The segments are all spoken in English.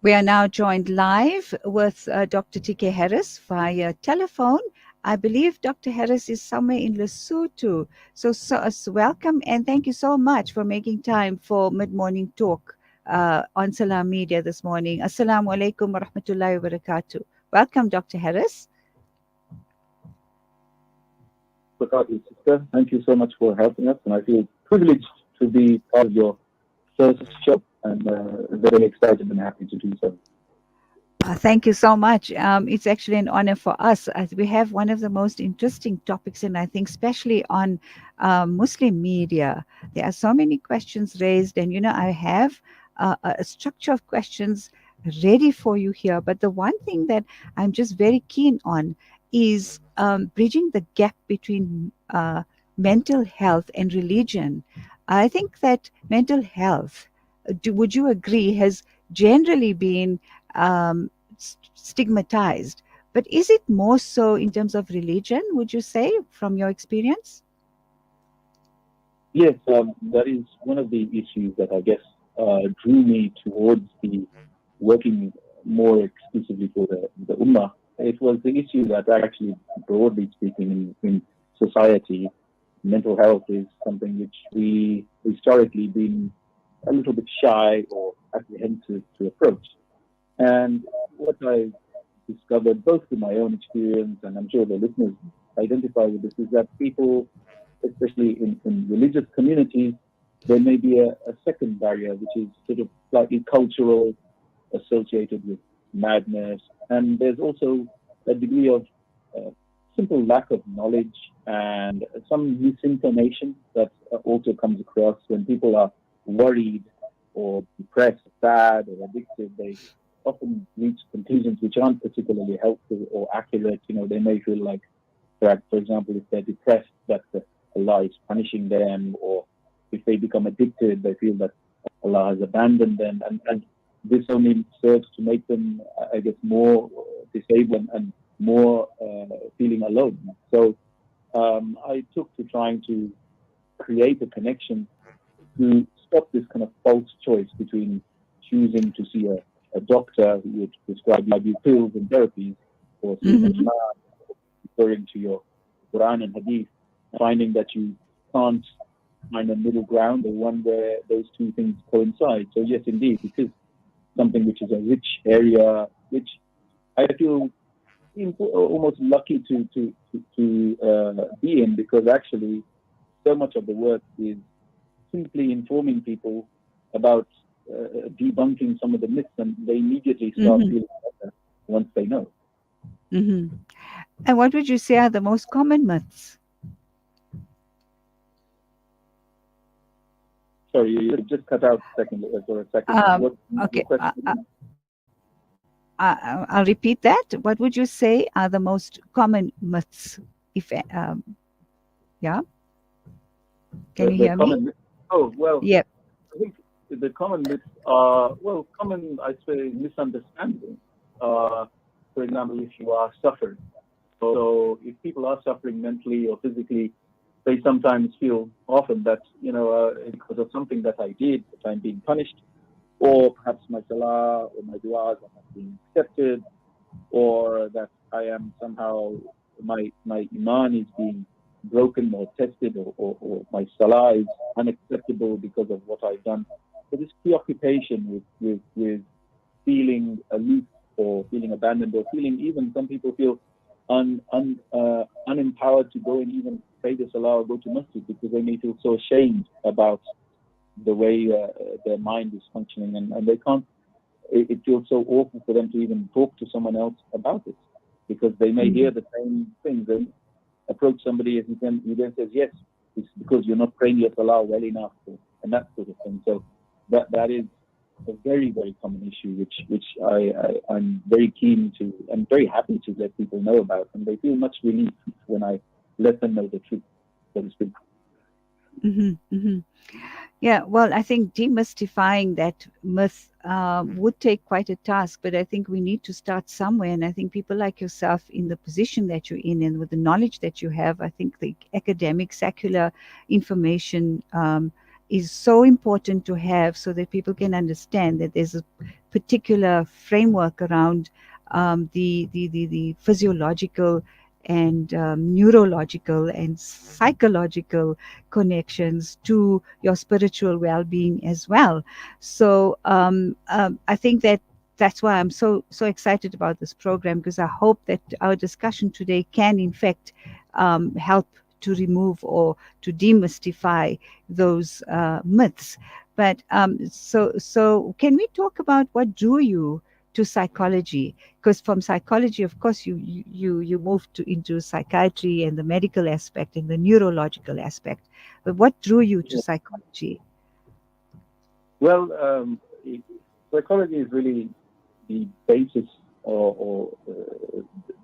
We are now joined live with Dr. TK Harris via telephone. I believe Dr. Harris is somewhere in Lesotho. So welcome and thank you so much for making time for mid-morning talk on Salam Media this morning. Assalamu alaikum wa rahmatullahi wa barakatuh. Welcome, Dr. Harris. Sister, thank you so much for helping us, and I feel privileged to be part of your first show, and very excited and happy to do so. Thank you so much. It's actually an honor for us as we have one of the most interesting topics, and I think especially on Muslim media, there are so many questions raised, and I have a structure of questions ready for you here. But the one thing that I'm just very keen on is bridging the gap between mental health and religion. I think that mental health, would you agree, has generally been stigmatized, but is it more so in terms of religion, would you say, from your experience? Yes, that is one of the issues that I guess drew me towards the working more exclusively for the Ummah. It was the issue that actually, broadly speaking, in society, mental health is something which we historically been a little bit shy or apprehensive to approach. And what I discovered, both through my own experience, and I'm sure the listeners identify with this, is that people, especially in religious communities, there may be a second barrier, which is sort of slightly cultural, associated with madness. And there's also a degree of simple lack of knowledge and some misinformation that also comes across when people are worried or depressed, sad, or addicted. They often reach conclusions which aren't particularly helpful or accurate. They may feel like, for example, if they're depressed, that Allah is punishing them, or if they become addicted, they feel that Allah has abandoned them, and this only serves to make them, I guess, more disabled and more feeling alone. So I took to trying to create a connection to stop this kind of false choice between choosing to see a doctor who would prescribe you pills and therapies, or seeing an imam referring to your Quran and Hadith, finding that you can't find a middle ground, or one where those two things coincide. So yes, indeed, it is something which is a rich area, which I feel almost lucky to be in, because actually so much of the work is simply informing people about debunking some of the myths, and they immediately start feeling better once they know. And what would you say are the most common myths? Sorry, you just cut out for a second. Okay. I'll repeat that. What would you say are the most common myths? Yeah? Can you hear me? Oh, well, yeah. I think the common myths are, common, I'd say, misunderstanding. For example, if you are suffering. So if people are suffering mentally or physically, they sometimes feel often that, because of something that I did, that I'm being punished, or perhaps my salah or my du'as are not being accepted, or that I am somehow, my iman is being broken or tested, or my salah is unacceptable because of what I've done. So this preoccupation with feeling aloof, or feeling abandoned, or feeling, even some people feel unempowered to go and even pray the salah or go to masjid, because they may feel so ashamed about the way their mind is functioning, and they can't. It feels so awful for them to even talk to someone else about it, because they may hear the same things and approach somebody, and he then says, yes, it's because you're not praying your salah well enough, and that sort of thing. So that is a very, very common issue, which I'm very keen to, and very happy to let people know about, and they feel much relief when I let them know the truth, so to speak. Yeah, well, I think demystifying that myth would take quite a task, but I think we need to start somewhere. And I think people like yourself, in the position that you're in and with the knowledge that you have, I think the academic, secular information is so important to have so that people can understand that there's a particular framework around the physiological and neurological and psychological connections to your spiritual well-being as well. So I think that that's why I'm so excited about this program, because I hope that our discussion today can in fact help to remove or to demystify those myths. But so can we talk about what drew you to psychology? Because from psychology, of course, you moved into psychiatry and the medical aspect and the neurological aspect. But what drew you to psychology? Well, psychology is really the basis or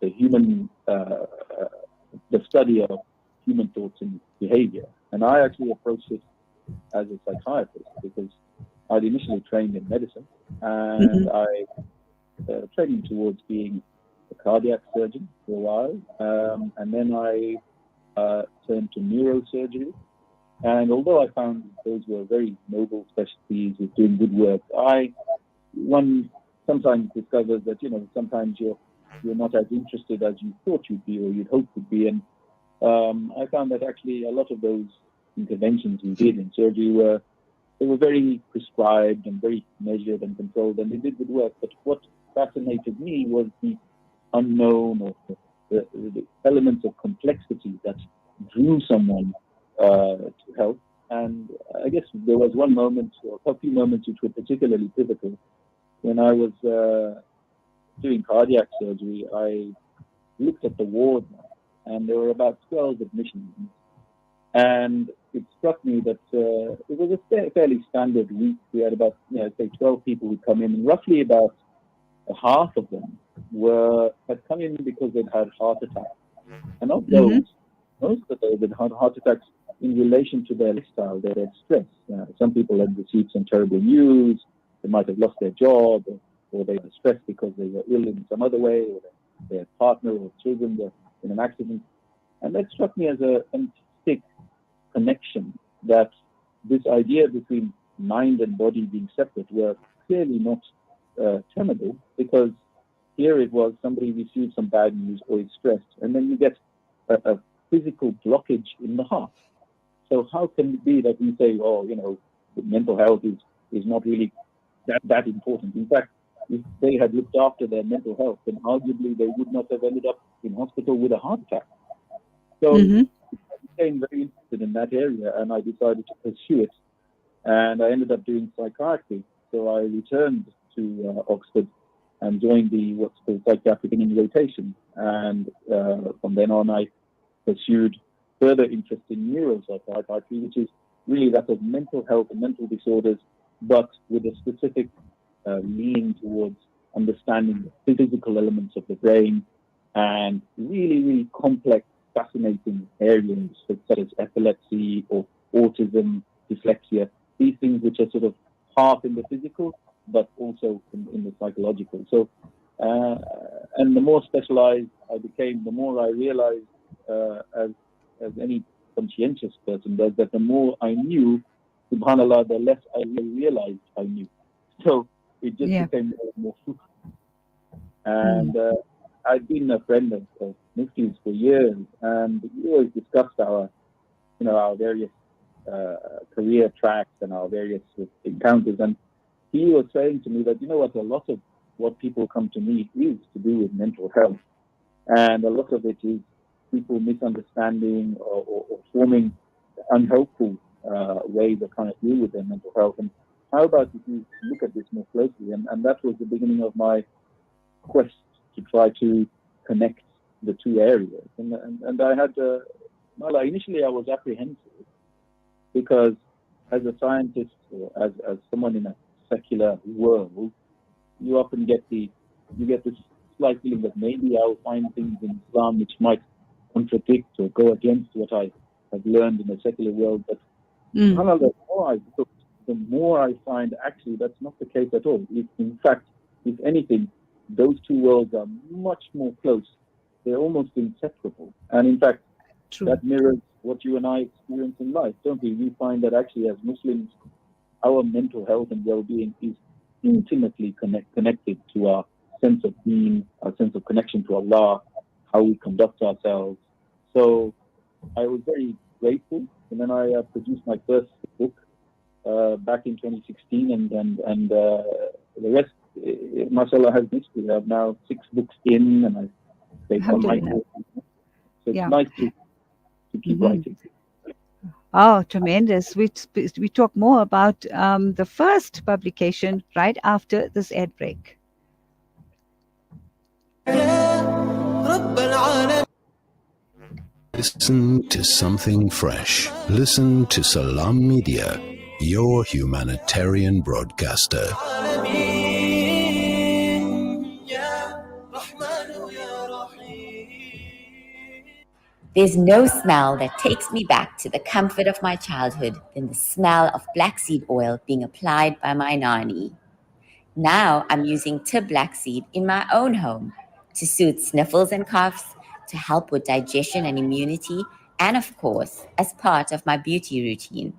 the human, the study of human thoughts and behavior. And I actually approached it as a psychiatrist because I'd initially trained in medicine, Mm-hmm. and I training towards being a cardiac surgeon for a while, and then I turned to neurosurgery. And although I found those were very noble specialties with doing good work, one sometimes discovers that sometimes you're not as interested as you thought you'd be or you'd hoped would be. And I found that actually a lot of those interventions we did in surgery they were very prescribed and very measured and controlled, and they did good work. But what fascinated me was the unknown, or the elements of complexity that drew someone to help. And I guess there was one moment, or a few moments, which were particularly pivotal. When I was doing cardiac surgery, I looked at the ward, and there were about 12 admissions. And it struck me that it was a fairly standard week. We had about, say, 12 people who come in, and roughly about half of them had come in because they'd had heart attacks. And of Mm-hmm. those, most of those had had heart attacks in relation to their lifestyle, their stress. Some people had received some terrible news. They might have lost their job, or they were stressed because they were ill in some other way, or their partner or children were in an accident. And that struck me as a fantastic connection, that this idea between mind and body being separate were clearly not tenable, because here it was somebody received some bad news or is stressed, and then you get a physical blockage in the heart. So how can it be that we say, oh, mental health is not really that important? In fact, if they had looked after their mental health, then arguably they would not have ended up in hospital with a heart attack. So Mm-hmm. I became very interested in that area, and I decided to pursue it. And I ended up doing psychiatry. So I returned to Oxford and joined what's called psychiatric in rotation. And from then on, I pursued further interest in neuropsychiatry, which is really that of mental health and mental disorders, but with a specific leaning towards understanding the physical elements of the brain and really, really complex, fascinating areas such as epilepsy or autism, dyslexia, these things which are sort of half in the physical, but also in the psychological. So, and the more specialized I became, the more I realized, as any conscientious person does, that the more I knew, subhanallah, the less I realized I knew. So it just Yeah. became more and more fruitful. Mm. And I'd been a friend of Mufti's for years, and we always discussed our various career tracks and our various encounters. And he was saying to me that, a lot of what people come to me is to do with mental health. And a lot of it is people misunderstanding or forming unhelpful ways of trying to deal with their mental health. And how about if you look at this more closely? And that was the beginning of my quest to try to connect the two areas. And I had, well, initially I was apprehensive because as a scientist or as someone in a secular world, you often you get this slight feeling that maybe I'll find things in Islam which might contradict or go against what I have learned in the secular world. But Mm. subhanAllah, the more I look, the more I find actually that's not the case at all. In fact, if anything, those two worlds are much more close. They're almost inseparable. And in fact, True. that mirrors what you and I experience in life, don't we? We find that actually as Muslims, our mental health and well-being is intimately connected to our sense of being, our sense of connection to Allah, how we conduct ourselves. So I was very grateful, and then I produced my first book back in 2016, and the rest, mashallah, has history. I have now 6 books in, and I take on my course. So it's nice to keep writing. Oh, tremendous. We talk more about the first publication right after this ad break. Listen to something fresh. Listen to Salam Media, your humanitarian broadcaster. There's no smell that takes me back to the comfort of my childhood than the smell of black seed oil being applied by my nani. Now I'm using Tib black seed in my own home to soothe sniffles and coughs, to help with digestion and immunity, and of course, as part of my beauty routine.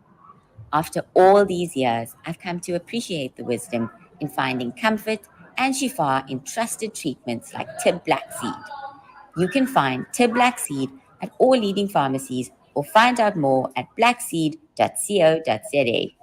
After all these years, I've come to appreciate the wisdom in finding comfort and shifa in trusted treatments like Tib black seed. You can find Tib black seed at all leading pharmacies or find out more at blackseed.co.za.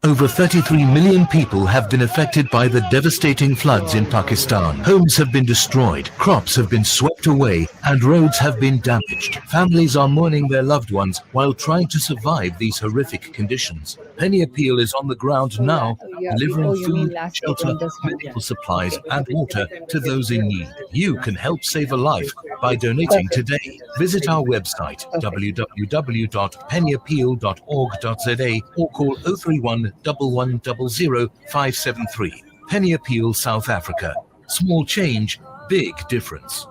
Over 33 million people have been affected by the devastating floods in Pakistan. Homes have been destroyed, crops have been swept away, and roads have been damaged. Families are mourning their loved ones while trying to survive these horrific conditions. Penny Appeal is on the ground now, delivering food, shelter, medical supplies, and water to those in need. You can help save a life by donating today. Visit our website, www.pennyappeal.org.za, or call 031 1100 573. Penny Appeal, South Africa. Small change, big difference.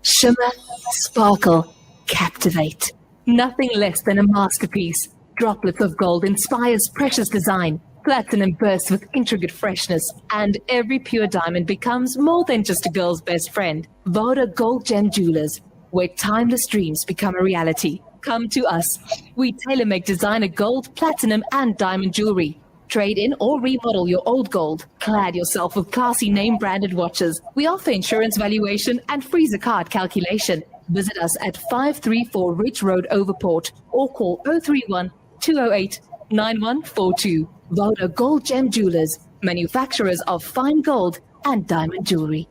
Shimmer, sparkle, captivate. Nothing less than a masterpiece. Droplets of gold inspires precious design. Platinum bursts with intricate freshness, and every pure diamond becomes more than just a girl's best friend. Voda Gold Gem Jewelers, where timeless dreams become a reality. Come to us. We tailor-make designer gold, platinum, and diamond jewelry. Trade in or remodel your old gold. Clad yourself with classy name-branded watches. We offer insurance valuation and free zakat calculation. Visit us at 534 Ridge Road, Overport, or call 031 208 9142. Voda Gold Gem Jewelers, manufacturers of fine gold and diamond jewelry.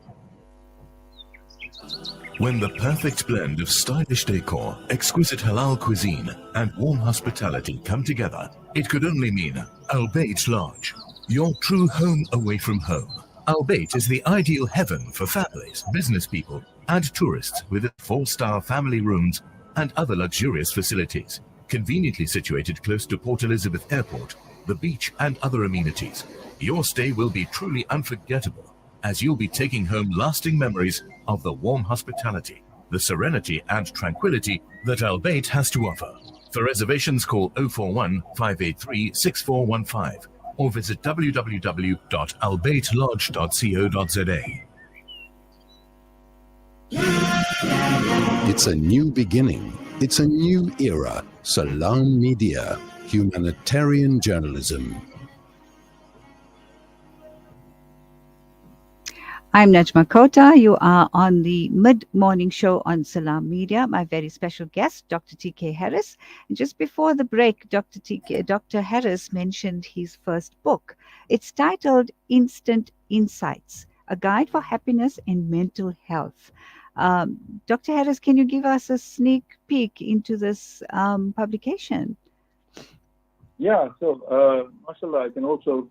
When the perfect blend of stylish decor, exquisite halal cuisine, and warm hospitality come together, it could only mean Al Bayt Lodge, your true home away from home. Al Bayt is the ideal heaven for families, business people, and tourists with its 4-star family rooms and other luxurious facilities, conveniently situated close to Port Elizabeth Airport, the beach, and other amenities. Your stay will be truly unforgettable, as you'll be taking home lasting memories of the warm hospitality, the serenity and tranquility that Al Bayt has to offer. For reservations, call 041 583 6415 or visit www.albaytlodge.co.za. It's a new beginning. It's a new era. Salam Media, humanitarian journalism. I'm Najma Kota. You are on the mid-morning show on Salam Media. My very special guest, Dr. TK Harris. And just before the break, Dr. Harris mentioned his first book. It's titled Instant Insights, A Guide for Happiness and Mental Health. Dr. Harris, can you give us a sneak peek into this publication? Yeah, so, mashallah, I can also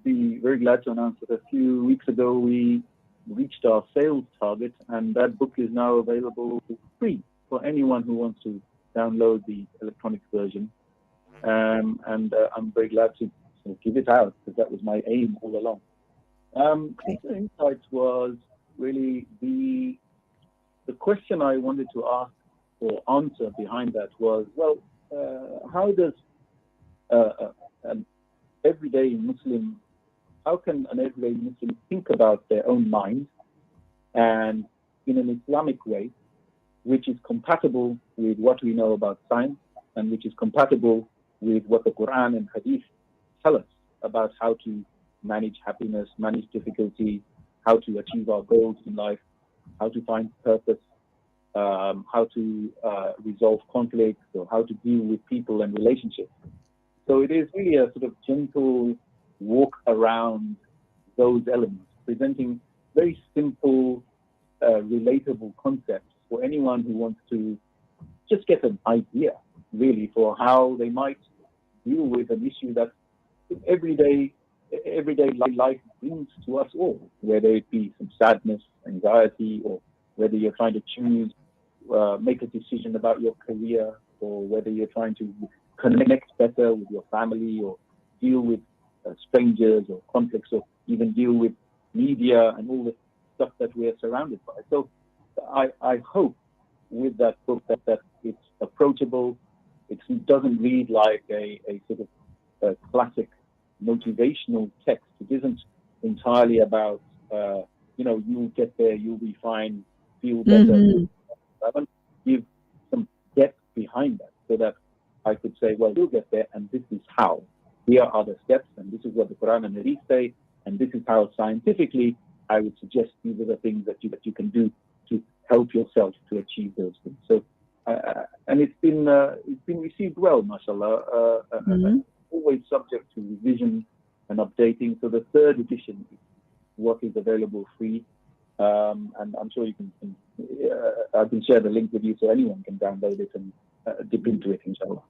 be very glad to announce that a few weeks ago we reached our sales target, and that book is now available free for anyone who wants to download the electronic version. And I'm very glad to give it out, because that was my aim all along. Insights was really the question I wanted to ask or answer behind that was, well, how does an everyday Muslim, how can an everyday Muslim think about their own mind, and in an Islamic way, which is compatible with what we know about science and which is compatible with what the Quran and Hadith tell us about how to manage happiness, manage difficulty, how to achieve our goals in life, how to find purpose, how to resolve conflicts, or how to deal with people and relationships. So it is really a sort of gentle walk around those elements, presenting very simple, relatable concepts for anyone who wants to just get an idea, really, for how they might deal with an issue that everyday life brings to us all, whether it be some sadness, anxiety, or whether you're trying to choose, make a decision about your career, or whether you're trying to connect better with your family, or deal with strangers or conflicts, or even deal with media and all the stuff that we are surrounded by. So I hope with that book that it's approachable. It doesn't read like a sort of a classic motivational text. It isn't entirely about, you'll get there, you'll be fine, feel better. Mm-hmm. I want to give some depth behind that so that I could say, well, you'll get there, and this is how. Here are the steps, and this is what the Quran and Hadith say, and this is how scientifically I would suggest these are the things that you can do to help yourself to achieve those things. So, and it's been received well, mashallah. Always subject to revision and updating. So the third edition is what is available free, and I'm sure you can. I can share the link with you so anyone can download it and dip into it, inshallah.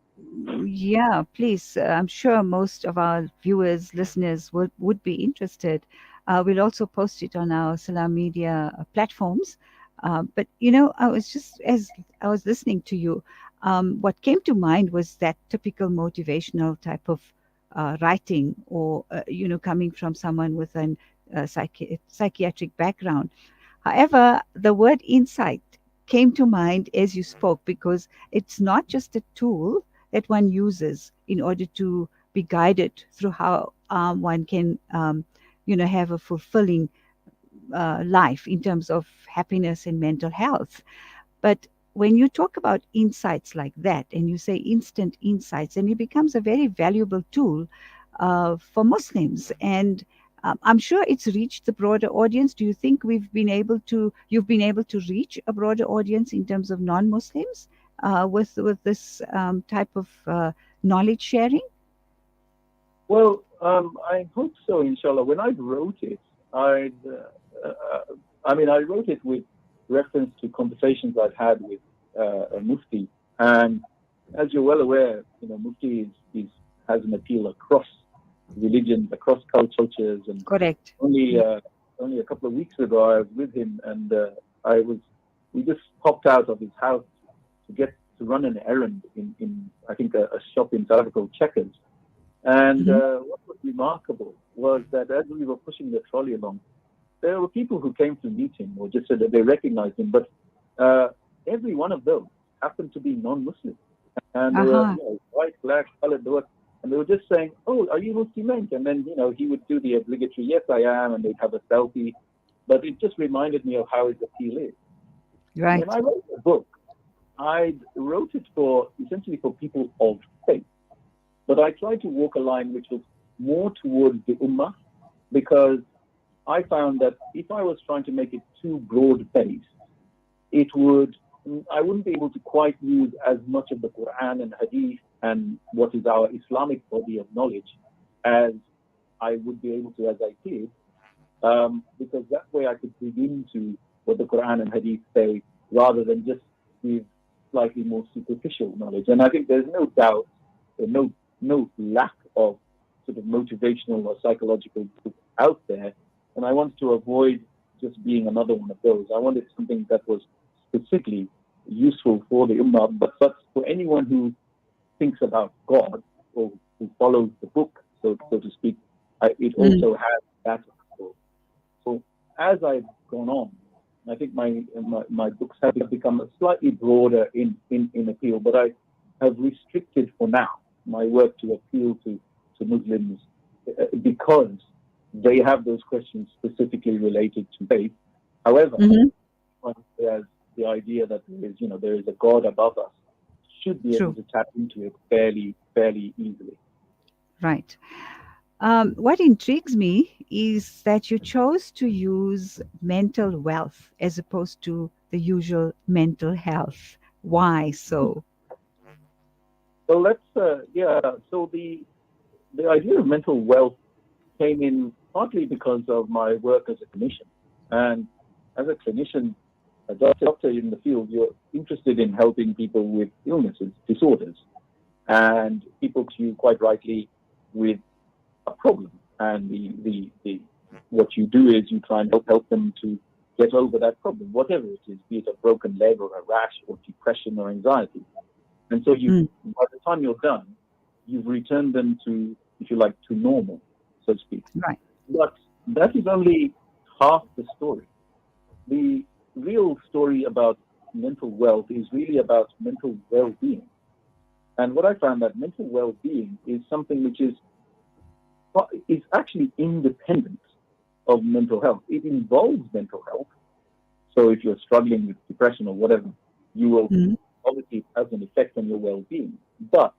Yeah, please. I'm sure most of our viewers, listeners would be interested. We'll also post it on our Salam Media platforms. But, as I was listening to you, what came to mind was that typical motivational type of writing, or, coming from someone with a psychiatric background. However, the word insight came to mind as you spoke, because it's not just a tool that one uses in order to be guided through how one can, have a fulfilling life in terms of happiness and mental health. But when you talk about insights like that, and you say instant insights, and it becomes a very valuable tool for Muslims. And I'm sure it's reached the broader audience. Do you think you've been able to reach a broader audience in terms of non-Muslims with this type of knowledge sharing? Well, I hope so, inshallah. When I wrote it, I wrote it with reference to conversations I've had with a Mufti. And as you're well aware, Mufti has an appeal across religions, across cultures. And Correct. Only a couple of weeks ago, I was with him, and we just popped out of his house to run an errand in I think a shop in South Africa called Checkers. And what was remarkable was that as we were pushing the trolley along, there were people who came to meet him or just said that they recognized him, but every one of those happened to be non-Muslim. And they were white, black, colored, and they were just saying, "Oh, are you Muslim?" And then, he would do the obligatory, "Yes, I am," and they'd have a selfie. But it just reminded me of how his appeal is. Right. When I wrote the book, I wrote it essentially for people of faith. But I tried to walk a line which was more towards the Ummah, because I found that if I was trying to make it too broad-based, I wouldn't be able to quite use as much of the Quran and Hadith and what is our Islamic body of knowledge as I would be able to as I did, because that way I could dig into what the Quran and Hadith say rather than just give slightly more superficial knowledge. And I think there's no doubt, no lack of sort of motivational or psychological books out there. And I wanted to avoid just being another one of those. I wanted something that was specifically useful for the Ummah, but for anyone who thinks about God or who follows the book, so to speak, it also has that. So as I've gone on, I think my books have become slightly broader in appeal, but I have restricted for now my work to appeal to Muslims because they have those questions specifically related to faith. However, one who has the idea that there is a God above us, should be able to tap into it fairly easily. Right. What intrigues me is that you chose to use mental wealth as opposed to the usual mental health. Why so? So so the idea of mental wealth came in partly because of my work as a clinician. And as a clinician, a doctor in the field, you're interested in helping people with illnesses, disorders, and people to you quite rightly with a problem. And what you do is you try and help them to get over that problem, whatever it is, be it a broken leg or a rash or depression or anxiety. And so by the time you're done, you've returned them to, if you like, to normal, so to speak. Right. But that is only half the story. The real story about mental wealth is really about mental well-being. And what I found that mental well-being is something which is actually independent of mental health. It involves mental health. So if you're struggling with depression or whatever, you will obviously have an effect on your well-being. But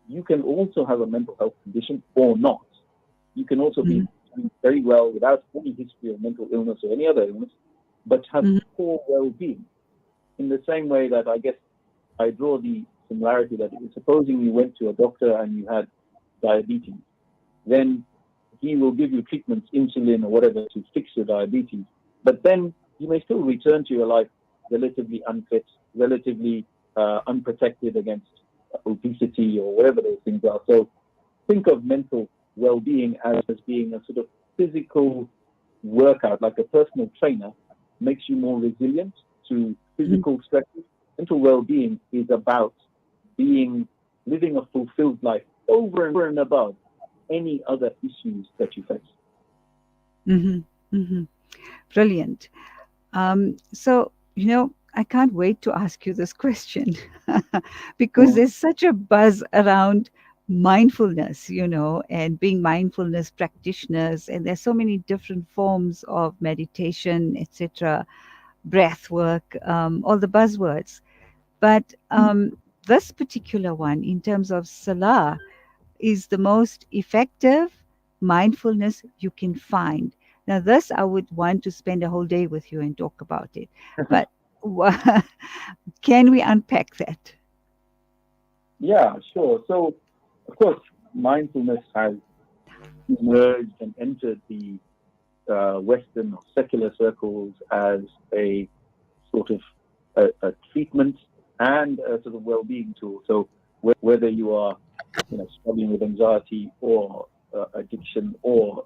you can also have a mental health condition or not. You can also be doing very well without any history of mental illness or any other illness, but have poor well-being. In the same way that I guess I draw the similarity that supposing you went to a doctor and you had diabetes, then he will give you treatments, insulin or whatever, to fix your diabetes. But then you may still return to your life relatively unfit, relatively unprotected against obesity or whatever those things are. So think of mental well-being as being a sort of physical workout, like a personal trainer makes you more resilient to physical stresses. Mental well-being is about living a fulfilled life over and above any other issues that you face. Brilliant. So, I can't wait to ask you this question because there's such a buzz around mindfulness, and being mindfulness practitioners. And there's so many different forms of meditation, etc., breath work, all the buzzwords. But this particular one, in terms of Salah, is the most effective mindfulness you can find. Now, this I would want to spend a whole day with you and talk about it. But can we unpack that? Yeah, sure. So, of course, mindfulness has emerged and entered the Western or secular circles as a sort of a treatment and a sort of well-being tool. So whether you are struggling with anxiety or addiction or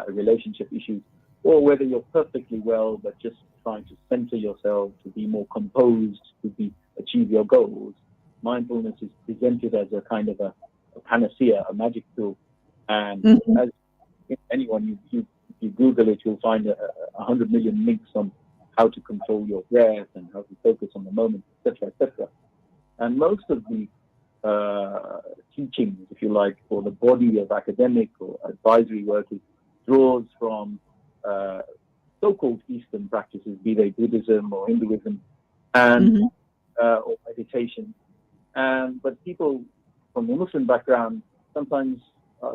relationship issues, or whether you're perfectly well but just trying to center yourself, to be more composed, to achieve your goals, mindfulness is presented as a kind of a panacea, a magic tool. And as anyone, you Google it, you'll find 100 million links on how to control your breath and how to focus on the moment, etc., etc. And most of the teachings, if you like, or the body of academic or advisory work draws from so-called Eastern practices, be they Buddhism or Hinduism, and or meditation. But people from a Muslim background sometimes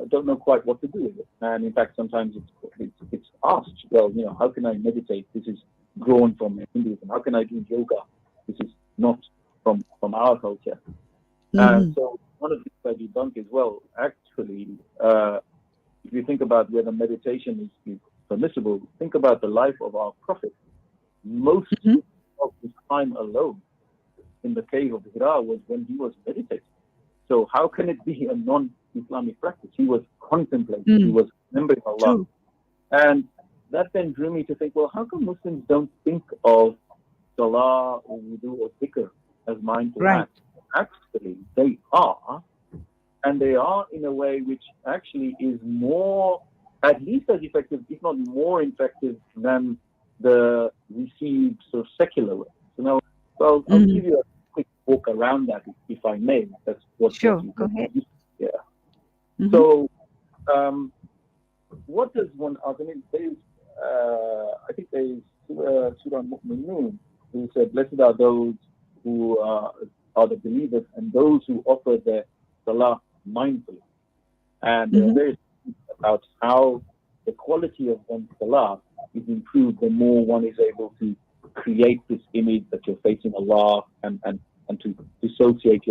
don't know quite what to do with it. And in fact, sometimes it's asked, well, how can I meditate? This is grown from Hinduism. How can I do yoga? This is not from our culture. So one of the things I debunk is, well, actually, if you think about whether meditation is permissible, think about the life of our Prophet. Most of his time alone in the cave of Hira was when he was meditating. So how can it be a non-Islamic practice? He was contemplating, he was remembering Allah. True. And that then drew me to think, well, how come Muslims don't think of salah or wudu or dhikr as mindful acts? Actually, they are. And they are in a way which actually is more, at least as effective, if not more effective than the received sort of secular way. So now, I'll give you a quick walk around that, if I may. That's what. Sure, go ahead. Yeah. So, what does one ask? I mean, I think there's Surah Mu'minun, who said, blessed are those who are the believers and those who offer their salah mindfully. And very about how the quality of one's salah is improved the more one is able to create this image that you're facing Allah and to dissociate your